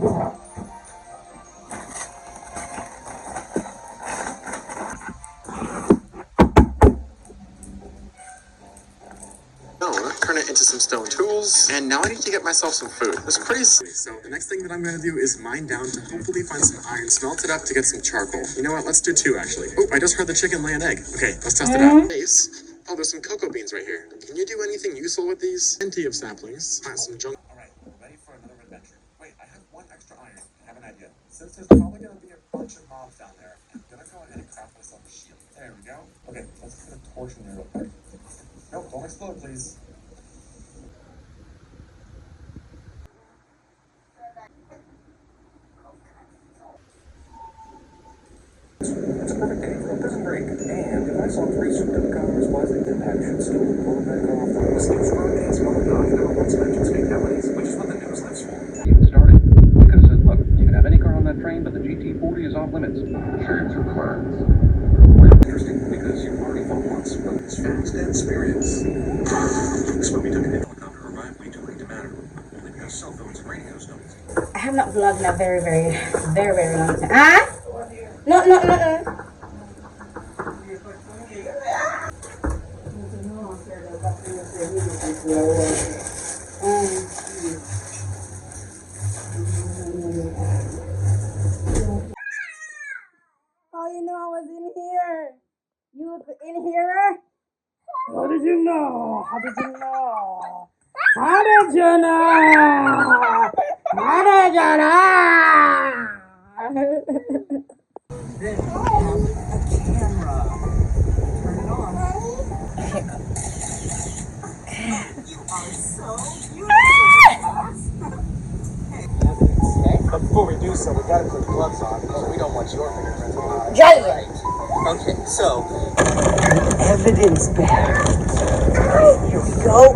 Turn it into some stone tools, and now I need to get myself some food. It's pretty sweet. So the next thing that I'm gonna do is mine down to hopefully find some iron, smelt it up to get some charcoal. You know what? Let's do 2 actually. Oh, I just heard the chicken lay an egg. Okay, let's test it out. Base. Oh, there's some cocoa beans right here. Can you do anything useful with these? Plenty of saplings. Some junk. All right, ready for another adventure. Wait, I have 1 extra iron. I have an idea. Since there's probably gonna be a bunch of mobs down there, I'm gonna go ahead and craft myself a shield. There we go. Okay, let's put a torch in there real quick. Nope, don't explode, please. It's a perfect day for a prison break. And if I saw 3 souped-up cars, why is it that I should still pull them back off? The same strong gas monotone never once mentions fatalities, which is what the news lives for. Even started. We could have said, look, you can have any car on that train, but the GT40 is off limits. Insurance requirements. Well, interesting, because you've already fought once, but it's first-hand experience. This one we took an helicopter arrived way too late to matter. Only because cell phones and radios don't. I have not vlogged in a very, very, very, very long time. Ah? No, no, no, no. Oh, you know I was in here. You was in here? How did you know? How did you know? How did you know? How did you know? Then we have a camera. Turn it on. You are so beautiful. Okay, but before we do so, we gotta put gloves on because we don't want your fingerprints on. Jahliel. Okay, so evidence bag. Here we go.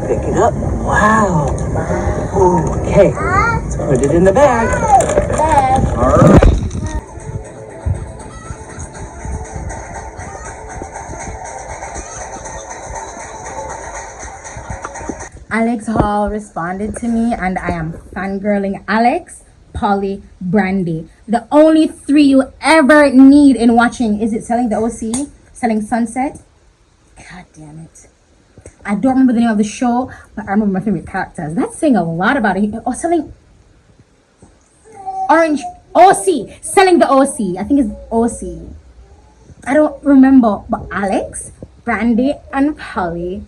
Pick it up. Wow. Okay, let's put it in the bag. All right. Alex Hall responded to me, and I am fangirling Alex, Polly, Brandy. The only 3 you ever need in watching. Is it selling the OC? Selling Sunset? God damn it. I don't remember the name of the show, but I remember my favorite characters. That's saying a lot about it. Oh, selling Orange OC. Selling the OC. I think it's OC. I don't remember, but Alex, Brandy, and Polly.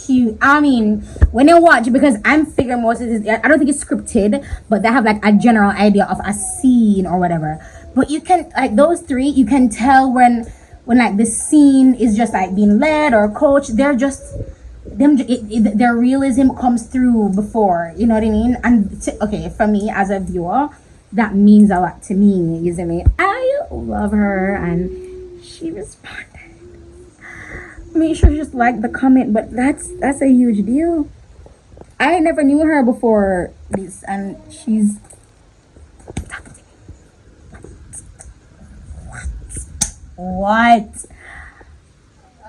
Cute. I mean, when you watch, because I'm figuring most of this, I don't think it's scripted, but they have like a general idea of a scene or whatever. But you can, like, those 3, you can tell when like the scene is just like being led or coached. They're just their realism comes through before, you know what I mean? And okay, for me as a viewer, that means a lot to me. You see me? I love her, and she responded. Make sure you just like the comment, but that's a huge deal. I never knew her before this, and she's talking to me. What?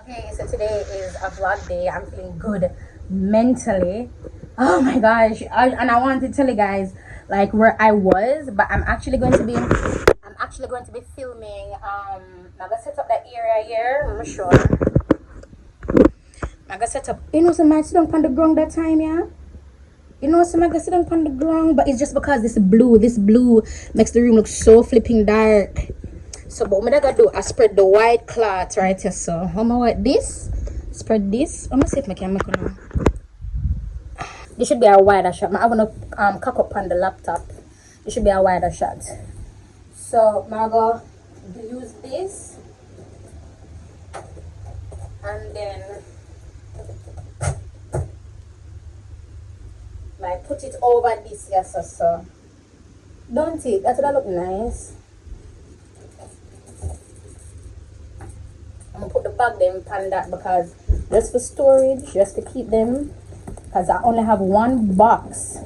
Okay, so today is a vlog day. I'm feeling good mentally. Oh my gosh! And I wanted to tell you guys like where I was, but I'm actually going to be filming. I'm gonna set up that area here. I'm sure. I got set up. You know, some I sit down on the ground that time, yeah. You know, some I got sit down on the ground, but it's just because this blue makes the room look so flipping dark. So, but what I gotta do, I spread the white cloth right here. So, I'm gonna white this, spread this. I'm gonna see if I can make it. This should be a wider shot. I'm gonna cock up on the laptop. It should be a wider shot. So, I'm gonna use this, and then like put it over this, yes, so don't it? That's what look nice. I'm gonna put the bag them on that because just for storage, just to keep them, because I only have 1 box.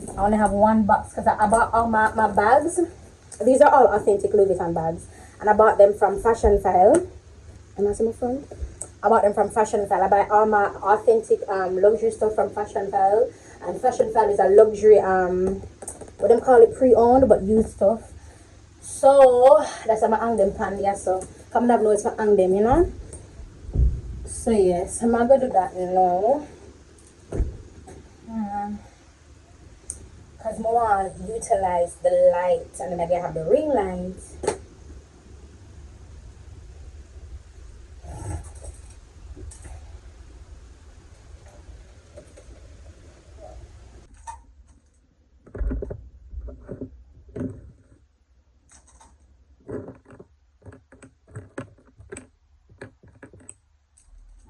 Because I bought all my bags. These are all authentic Louis Vuitton bags, and I bought them from Fashion File. Am I seeing my phone? I bought them from Fashion File. I buy all my authentic luxury stuff from Fashion File. And Fashion Fam is a luxury, what them call it, pre-owned but used stuff. So that's why I hang them pan there. So come and have noise for hang them, you know. So yes, I'm gonna do that now. Because I want to utilize the light, and then I can have the ring light.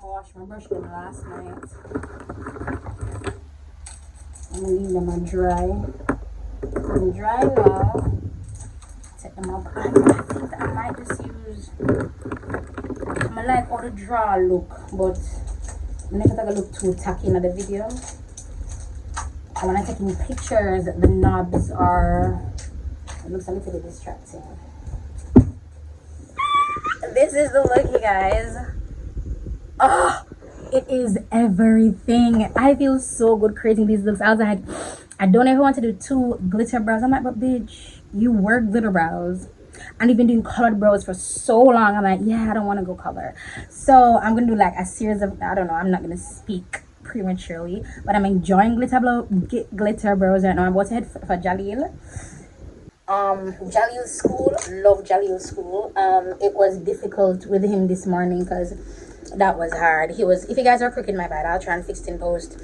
I washed my brush them last night. I'm gonna leave them on dry. When dry now, take them up. I think that I might just use. I like how the draw look, but I'm not gonna look too tacky in the video. And when I'm taking pictures, the knobs are. It looks a little bit distracting. This is the look, you guys. Oh, it is everything. I feel so good creating these looks. I was like, I don't ever want to do 2 glitter brows. I'm like, but bitch, you wear glitter brows. And you've been doing colored brows for so long. I'm like, yeah, I don't want to go color. So I'm going to do like a series of, I don't know, I'm not going to speak prematurely. But I'm enjoying glitter brows right now. I'm about to head for Jahliel. Jahliel school, love Jahliel school. It was difficult with him this morning because that was hard. He was, if you guys are crooked, my bad, I'll try and fix it in post.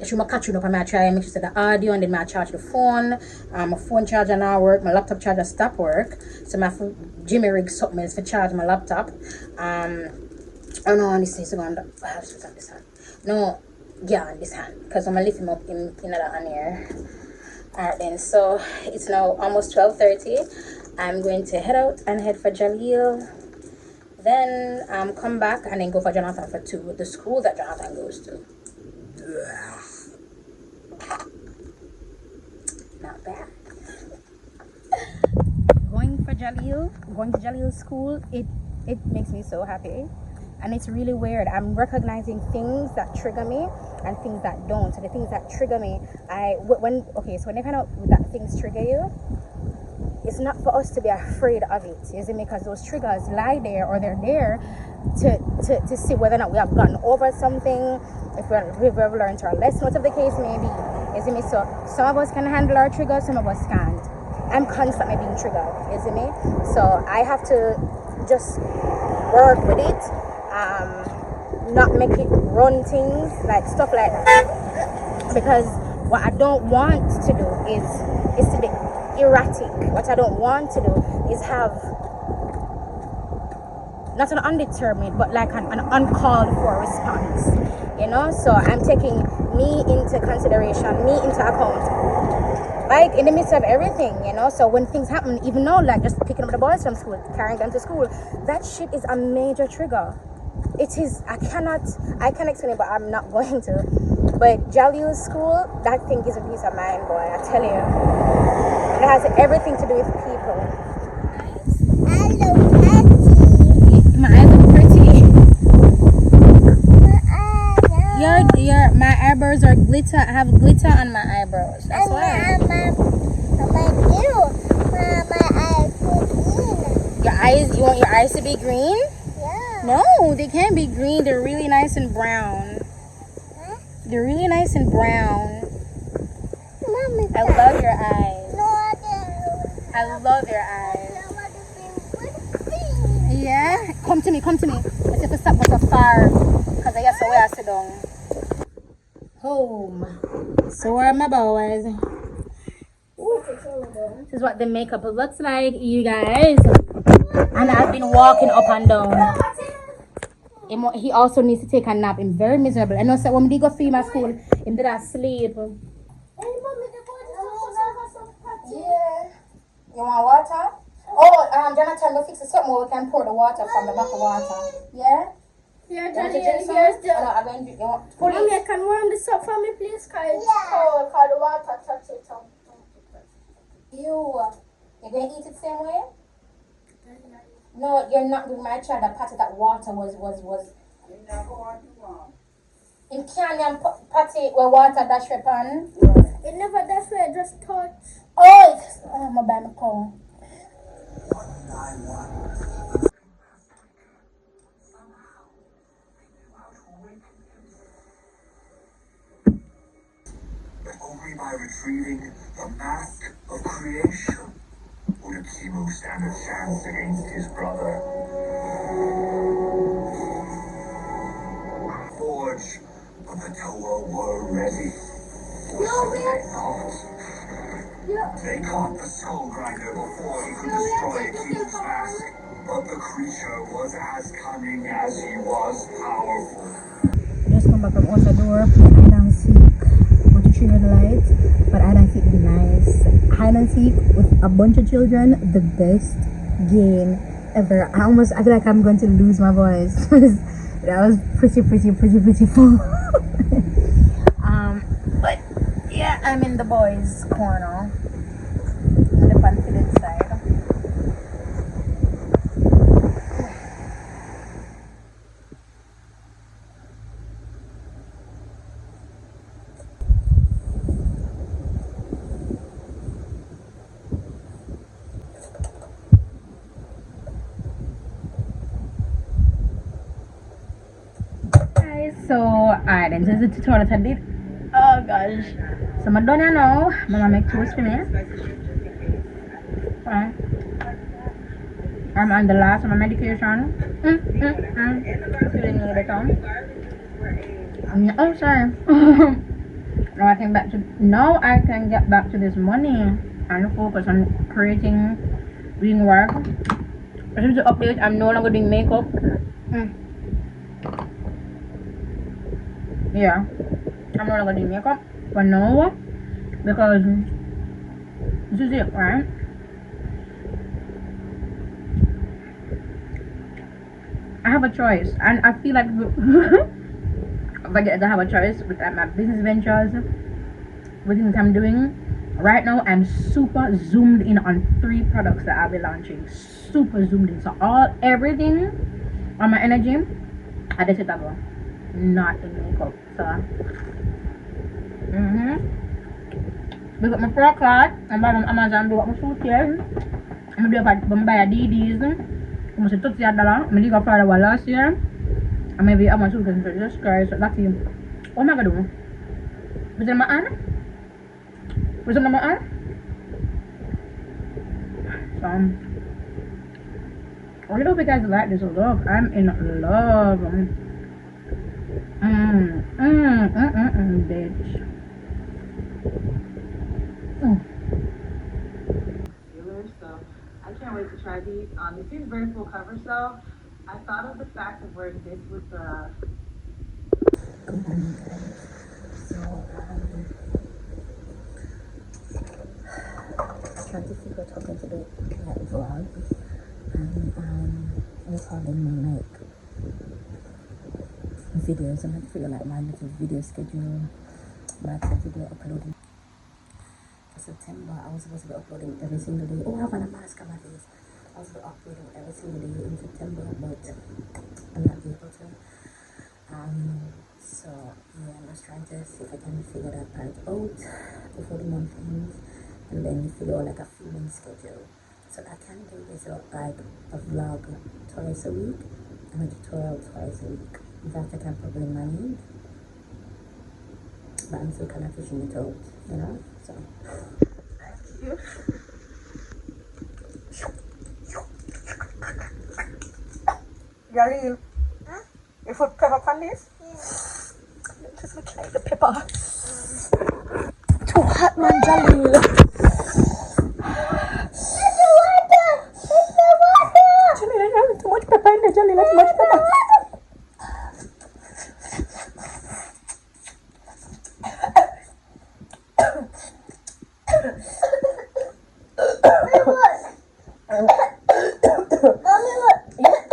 Should I catch it up and I try and make sure that the audio, and then I charge the phone. My phone charger now work, my laptop charger stop work. So my Jimmy rig something is for charge my laptop. Oh no, on this is going to I have to on this hand. No, yeah, on this hand. Because I'm gonna lift him up in another hand here. Alright then, so it's now almost 12:30. I'm going to head out and head for Jahliel. Then come back and then go for Jonathan for 2, the school that Jonathan goes to. Not bad. Going to Jahliel school, it makes me so happy. And it's really weird. I'm recognizing things that trigger me and things that don't. So the things that trigger me, when they find out that things trigger you, it's not for us to be afraid of it, is it? Because those triggers lie there, or they're there to see whether or not we have gotten over something, if we've ever learned our lesson, whatever the case may be, is it me? So some of us can handle our triggers, some of us can't. I'm constantly being triggered, is it me? So I have to just work with it, not make it run things, like stuff like that. Because what I don't want to do is to be erratic. What I don't want to do is have not an undetermined but like an uncalled for response, you know. So I'm taking me into consideration, me into account, like in the midst of everything, you know. So when things happen, even though like just picking up the boys from school, carrying them to school, that shit is a major trigger. It is. I can explain it, but I'm not going to. But Jahliel school, that thing gives a peace of mind, boy, I tell you. It has everything to do with people. My eyes are pretty. My eyebrows are glitter. I have glitter on my eyebrows. That's why. Your eyes? You want your eyes to be green? Yeah. No, they can't be green. They're really nice and brown. Huh? They're really nice and brown. Mommy, I love your eyes. No, I love your eyes. Yeah? Come to me. Let's see if we stop with so far. Because I guess the way I sit down. Home. So where are my boys? Ooh. This is what the makeup looks like, you guys. And I've been walking up and down. He also needs to take a nap. I'm very miserable. I know so when we go to my school, he did sleep. Yeah. You want water? Oh, Jonathan, we'll fix something where we can pour the water from the back of water. Yeah? Yeah, Johnny, here's the... I'm going to drink. Mommy, can you warm this up for me, please? Because it's cold. Because the water touch it up. Ew. You're going to eat it the same way? No, you're not giving my child a pat that water was. In canyon patty where water dash upon. It never dash where it just touch. Oh, my bad, my cold. Only by retrieving the mask of creation would Akimo stand a chance against his brother. Forge, but the Toa were ready. They caught the Skull Grinder before he could destroy Akimo's mask, but the creature was as cunning as he was powerful. Just come back from out the door, play hide and seek. Want to trigger the lights, but hide and seek be nice. Hide and seek with a bunch of children, the best game ever. I feel like I'm going to lose my voice. That was pretty fun. But yeah, I'm in the boys' corner, the confident side. So alright, then this is the tutorial that I did. Oh gosh, so I'm done now. Mama make toast for me. I'm on the last of my medication. Feeling a little bit down. Oh sorry. Now I can get back to this money and focus on creating, doing work. I need to update. I'm no longer doing makeup. Yeah, I'm not gonna do makeup for now because this is it, right? I have a choice, and I feel like if I get to have a choice with my business ventures, with things I'm doing right now, I'm super zoomed in on 3 products that I'll be launching. Super zoomed in, so everything on my energy, I just hit that go. Not in makeup, so we got my fur cloth. I'm buying on Amazon. We got my suit here. I'm gonna buy a DDs. I'm gonna $30. I'm gonna go for the one last year. And maybe I'm gonna do Jesus Christ. That's him. What am I gonna do? Was it my aunt? Was it my aunt? So I don't know if you guys like this. Look, I'm in love. Bitch. So I can't wait to try these. This is very full coverage though. I thought of the fact of wearing this with the I tried to figure out how to do like vlog and recording my like videos. I'm gonna figure like my little video schedule, but video uploading for September. I was supposed to be uploading every single day. Oh, I have a mask on my face. I was supposed to be uploading every single day in September, but I'm not able to. So yeah, I'm just trying to see if I can figure that part out before the month ends, and then figure out like a filming schedule so I can do this like a vlog twice a week and a tutorial twice a week. In fact, I can probably manage, but I'm still kind of fishing it out, you know. So Jahliel, you put pepper on this? Just look like the pepper. Too hot, man, Jahliel. Jahliel, too much pepper in there, Jahliel, too much pepper.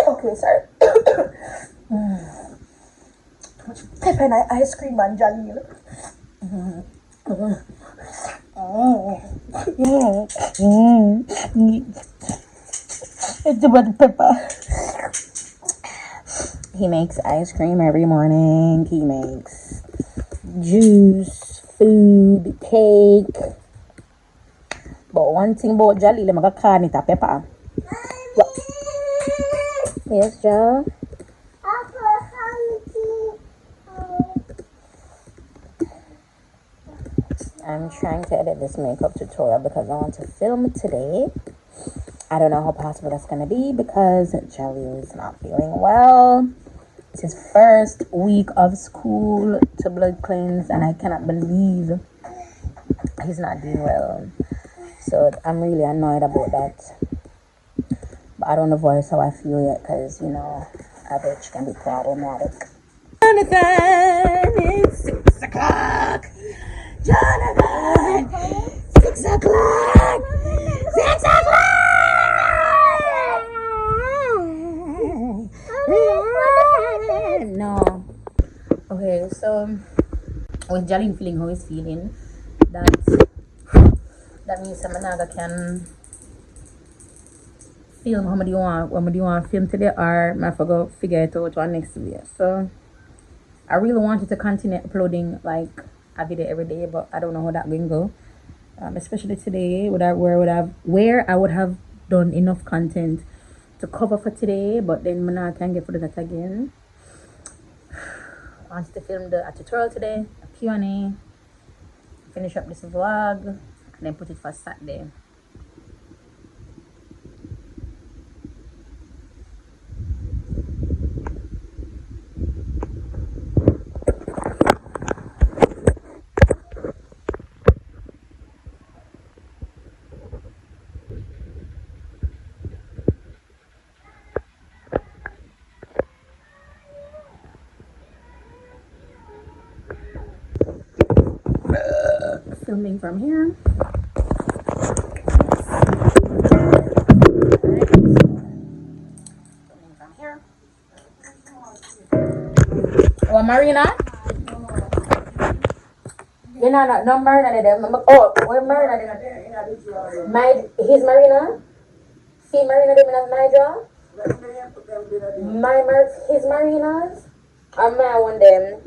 Okay, sorry. Too much pepper in ice cream, man, Jahliel. It's about pepper. He makes ice cream every morning. He makes juice, food, cake. But one thing about Jahliel, I'm gonna it a pepper. Yes, Joe. I'm trying to edit this makeup tutorial because I want to film today. I don't know how possible that's gonna be because Jahliel is not feeling well. It's his first week of school to blood cleanse, and I cannot believe he's not doing well. So I'm really annoyed about that. But I don't know voice how I feel yet because, you know, average can be problematic. Jonathan, it's 6 o'clock. Jonathan, 6 o'clock. 6 o'clock. No. Okay, so with Jahliel feeling how he's feeling, that means Samanaga can film how many you want. What do you want to film today, or I forgot figure it out one next video. So I really wanted to continue uploading like a video every day, but I don't know how that will go. Especially today, where I would have done enough content to cover for today, but then I can't get for that again. I wanted to film a tutorial today, a Q&A, finish up this vlog, and then put it for Saturday. Filming from here. Filming from here. Oh, Marina? You know, no Marina. Oh, where Marina? His Marina? See Marina in my jaw? His Marinas? Or my one them?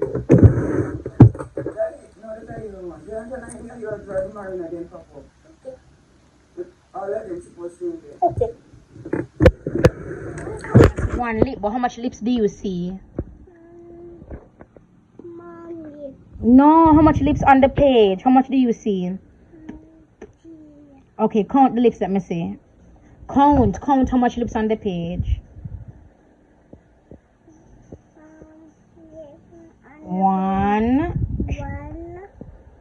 Okay. One lip, but how much lips do you see? No, how much lips on the page? How much do you see? Okay, count the lips, let me see. Count how much lips on the page. One.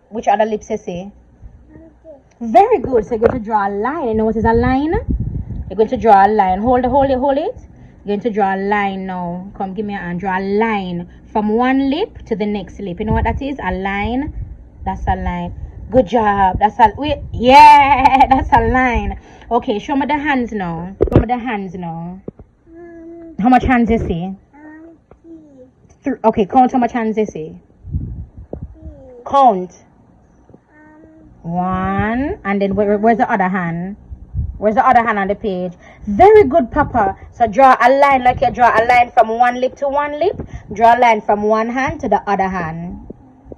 Which other lips you see? Very good. So you're going to draw a line. You know what is a line? You're going to draw a line. Hold it. You're going to draw a line now. Come, give me a hand. Draw a line from one lip to the next lip. You know what that is? A line. That's a line. Good job. That's a wait. Yeah, that's a line. Okay, show me the hands now. How much hands you see? Okay, count how much hands you see. Count. One, and then where's the other hand? Where's the other hand on the page? Very good, Papa. So draw a line like you draw a line from one lip to one lip. Draw a line from one hand to the other hand.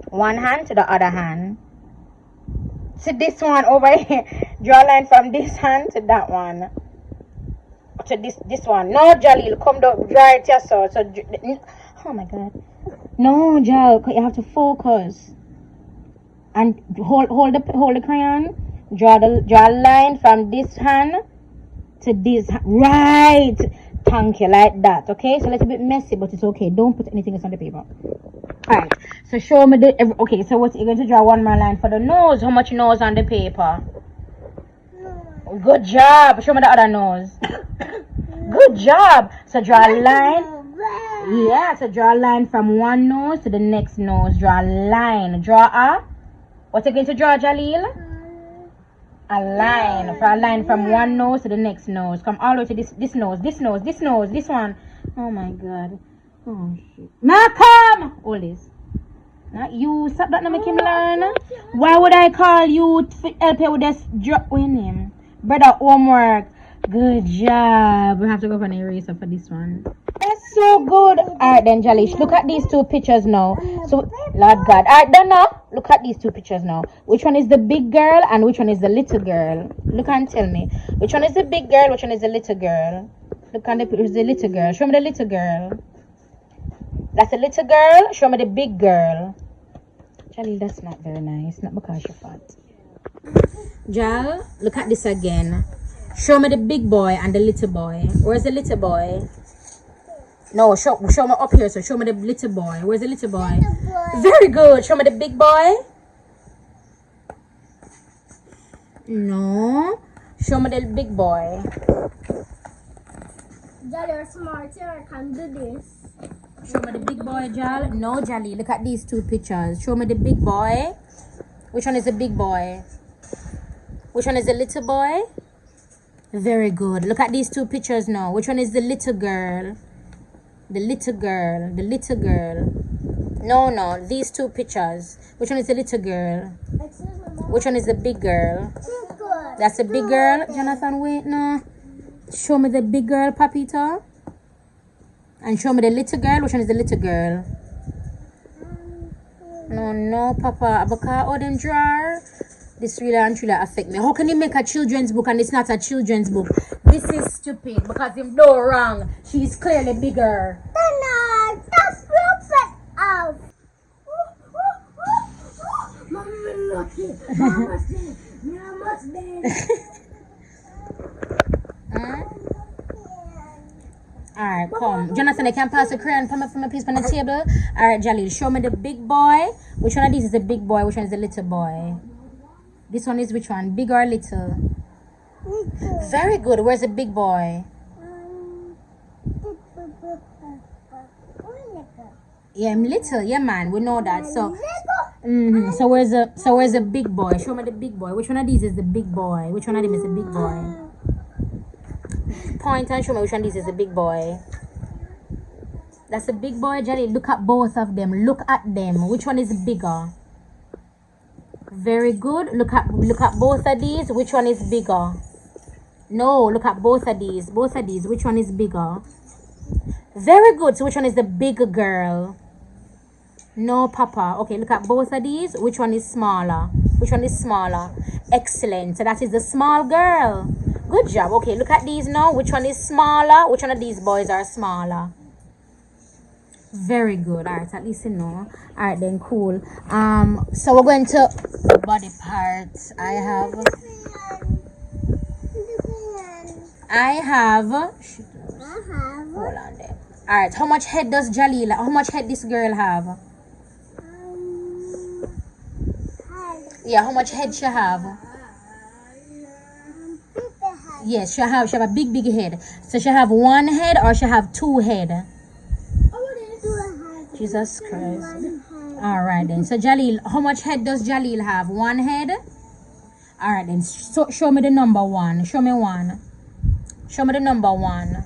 One hand to the other hand. To this one over here. Draw a line from this hand to that one. To this one. No, Jahliel, come down. Draw it yourself. So, oh my God. No, Jahliel, you have to focus. And hold the crayon. Draw a line from this hand to this hand. Right. Thank you, like that. Okay, so it's a bit messy, but it's okay. Don't put anything else on the paper. Alright, so show me okay, so what you're going to draw one more line for the nose. How much nose on the paper? Good job. Show me the other nose. Good job. So draw a line. Yeah, so draw a line from one nose to the next nose. Draw a line. Draw a what are you going to draw, Jahliel? A line. For a line from one nose to the next nose. Come all the way to this nose. This one. Oh my God. Oh shit. Malcolm! All this. Not you. Stop that, not make him learn. Why would I call you to help you with this drop your name? Brother, homework. Good job. We have to go for an eraser for this one. That's so good. Alright then, Jahliel, look at these two pictures now. So, Lord God. Alright, done now. Look at these two pictures now. Which one is the big girl and which one is the little girl? Look and tell me. Which one is the big girl, which one is the little girl? Look at the little girl. Show me the little girl. That's the little girl. Show me the big girl. Jahliel, that's not very nice. Not because you're fat. Jal, look at this again. Show me the big boy and the little boy. Where's the little boy? No, show me up here. So show me the little boy. Where's the little boy? Very good. Show me the big boy. No. Show me the big boy. Jal, you're smart. I can do this. Show me the big boy, Jal. No, Jahliel. Look at these two pictures. Show me the big boy. Which one is the big boy? Which one is the little boy? Very good. Look at these two pictures now. Which one is the little girl? The little girl. The little girl. No. These two pictures. Which one is the little girl? Which one is the big girl? That's the big girl. Jonathan, wait, no. Show me the big girl, Papito. And show me the little girl. Which one is the little girl? No, Papa. Abaka, all them drawer. This really and truly affect me. How can you make a children's book and it's not a children's book? This is stupid because him no wrong. She's clearly bigger. That's perfect out. Mommy, lucky. Mama's dead. Alright, come. Jonathan, I can pass a crayon from a piece on the table. Alright, Jahliel, show me the big boy. Which one of these is the big boy? Which one is the little boy? This one is which one? Big or little? Very good. Where's the big boy? Yeah, I'm little. Yeah, man. We know that. So, so where's the big boy? Show me the big boy. Which one of these is the big boy? Which one of them is the big boy? Point and show me which one of these is the big boy. That's the big boy, Jahliel. Look at both of them. Look at them. Which one is bigger? Very good. Look at both of these. Which one is bigger? No, look at both of these. Both of these. Which one is bigger? Very good. So which one is the bigger girl? No, Papa. Okay, look at both of these. Which one is smaller? Which one is smaller? Excellent. So that is the small girl. Good job. Okay, look at these now. Which one is smaller? Which one of these boys are smaller? Very good. All right, at least you know. All right, then cool. So we're going to the body parts. I have. Hold on there. All right. How much head does Jahliel? How much head this girl have? Yeah. How much head she have? Yes, she have a big head. So she have one head or she have two head? Jesus Christ. Alright then. So Jahliel, how much head does Jahliel have? One head? Alright then. So show me the number one. Show me one. Show me the number one.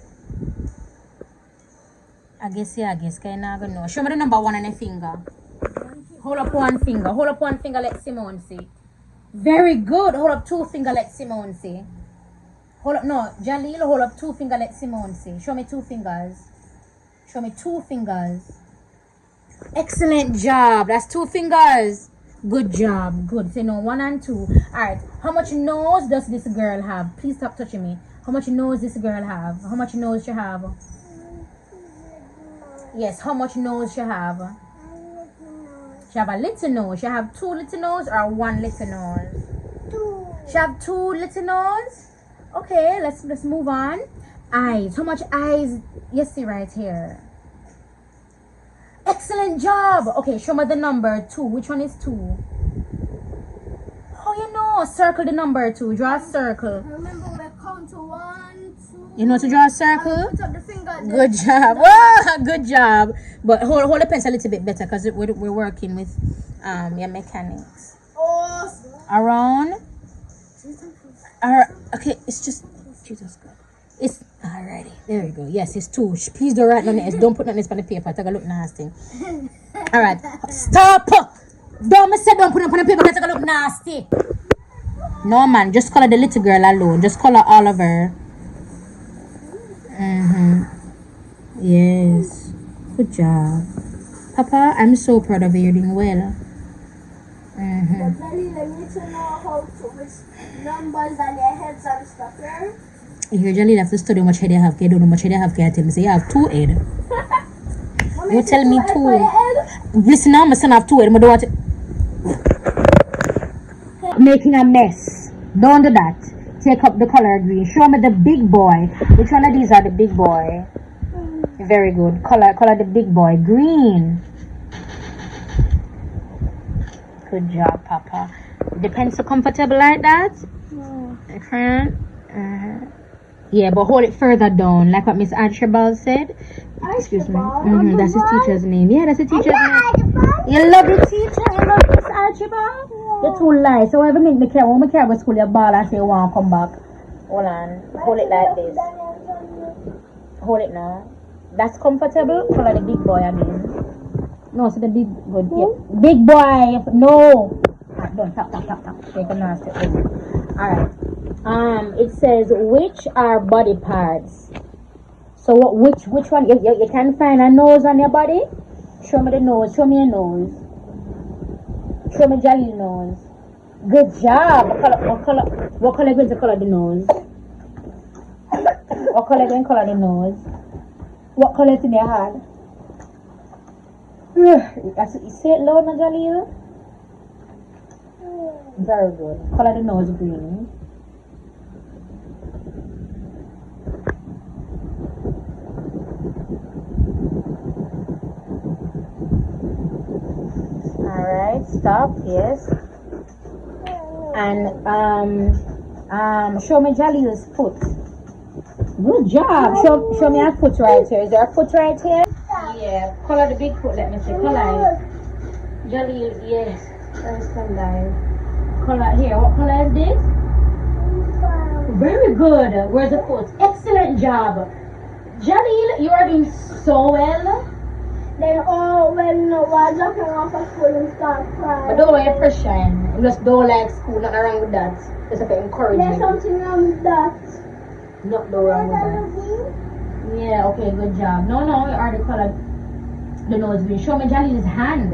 I guess. Can I know? Show me the number one on a finger. Hold up one finger. Hold up one finger, let Simone see. Very good. Hold up two finger, let Simone see. Hold up, no, Jahliel, hold up two finger, let Simone see. Show me two fingers. Show me two fingers. Excellent job. That's two fingers. Good job. Good. Say no, one and two. Alright. How much nose does this girl have? Please stop touching me. How much nose this girl have? How much nose she have? Yes, how much nose she have? She have a little nose. She have two little nose or one little nose? Two. She have two little nose? Okay, let's move on. Eyes. How much eyes? You see right here. Excellent job. Okay, show me the number 2. Which one is 2? Oh, you know. Circle the number 2. Draw a circle. Remember, we count to 1, 2. You know to draw a circle? Put up the finger. Good job. Oh, good job. But hold the pencil a little bit better because we're working with your mechanics. Oh. Around. Okay, it's just Jesus God. It's alrighty. There we go. Yes, it's 2. Please don't write on it. Don't put nothing on the paper. Take a look nasty. Alright. Stop! Don't say don't put it on the paper. Take a look nasty. No man, just color the little girl alone. Just color all of her. Yes. Good job. Papa, I'm so proud of you. You're doing well. Mm-hmm. But Jahliel, I need to know how to which numbers and their heads and stuff, yeah? You usually have to study how much head you have. You don't know how much head you have. Can you tell me? Say you have 2 head. Mommy, You tell me head for your 2. head? Listen now, my son have 2 head. I don't want to... Making a mess. Don't do that. Take up the color green. Show me the big boy. Which one of these are the big boy? Very good. Color the big boy. Green. Good job, Papa. The pencil comfortable like that? Okay. Yeah, but hold it further down, like what Miss Archibald said. Excuse me. That's his teacher's name. Yeah, that's the teacher's name. You love your teacher, you love Miss Archibald? You're too light. So whenever make me care, when I care about school, you ball and say you want to come back. Hold on. Hold it like this. Hold it now. That's comfortable. Color the big boy again. No, so the big good. Yeah. Big boy. No. Don't tap. Take a nasty. Alright. It says which are body parts. So which one? You can find a nose on your body? Show me the nose. Show me your nose. Show me Jahliel's nose. Good job. What color going to color the nose? What color going to color the nose? What color is in your hand? You say it loud, Jahliel. Very good. Color the nose green. Alright, stop, yes. And show me Jahliel's foot. Good job. Show me a foot right here. Is there a foot right here? Yeah. Color the big foot, let me see. Color it. Jahliel, yes. There's some light. Color here. What color is this? Very good. Where's the foot? Excellent job. Jahliel, you are doing so well. Then when we're dropping off at school and start crying. But don't wear pressure. You just don't like school. Nothing wrong with that. Just have to encourage There's you. something wrong with that. Nothing wrong with that. Yeah, okay, good job. No, you already colored the nose green. Show me Jahliel's hand.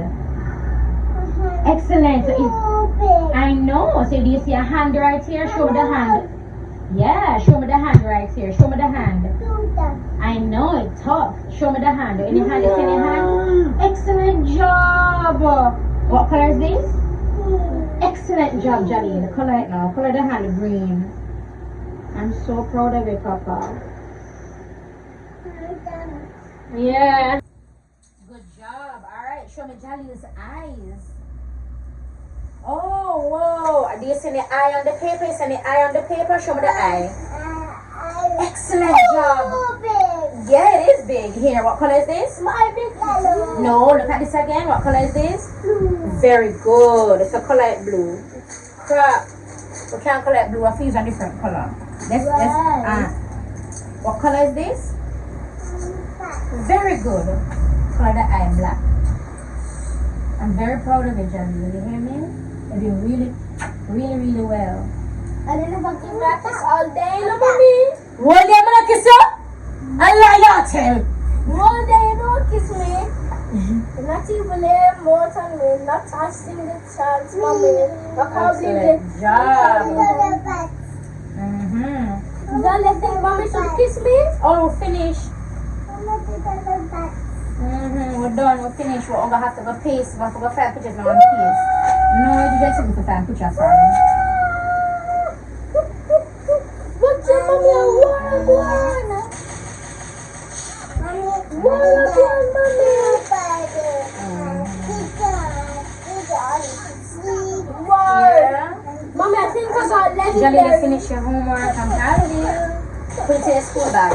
Excellent. So I know. So do you see a hand right here? Show me the hand. Yeah, show me the hand right here. Show me the hand. I know, it's tough. Show me the hand. Any hand? Is any hand? Excellent job. What color is this? Excellent job, Jahliel. Color it now. Color the hand green. I'm so proud of you, Papa. Yeah. Good job. Alright, show me Jahliel's eyes. Oh, whoa. Do you see the eye on the paper? You see the eye on the paper? Show me the eye. Excellent job. Yeah, it is big. Here, what color is this? My big color. No, look at this again. What color is this? Blue. Very good. So color it blue. Crap. We can't color it blue. I feel it's a different color. What color is this? Very good. Color the eye black. I'm very proud of you, Jahliel. You hear me? You're doing really well. I didn't have to practice all day, no, mommy. One day I'm gonna kiss you? Allah ya tell. All day, don't kiss me. You're not even there more than me. Not a single chance, mommy. Excellent job. Don't let think mommy should kiss me. Oh, finish. We're done. We're finished. We're gonna have to go paste. We're gonna go find pictures now on paste. No, you just have to find pictures for me. But your mommy, I want mommy. Mommy, I think I got legendary. Jahliel, finish your homework. I'm proud of you. Put it in your school bag.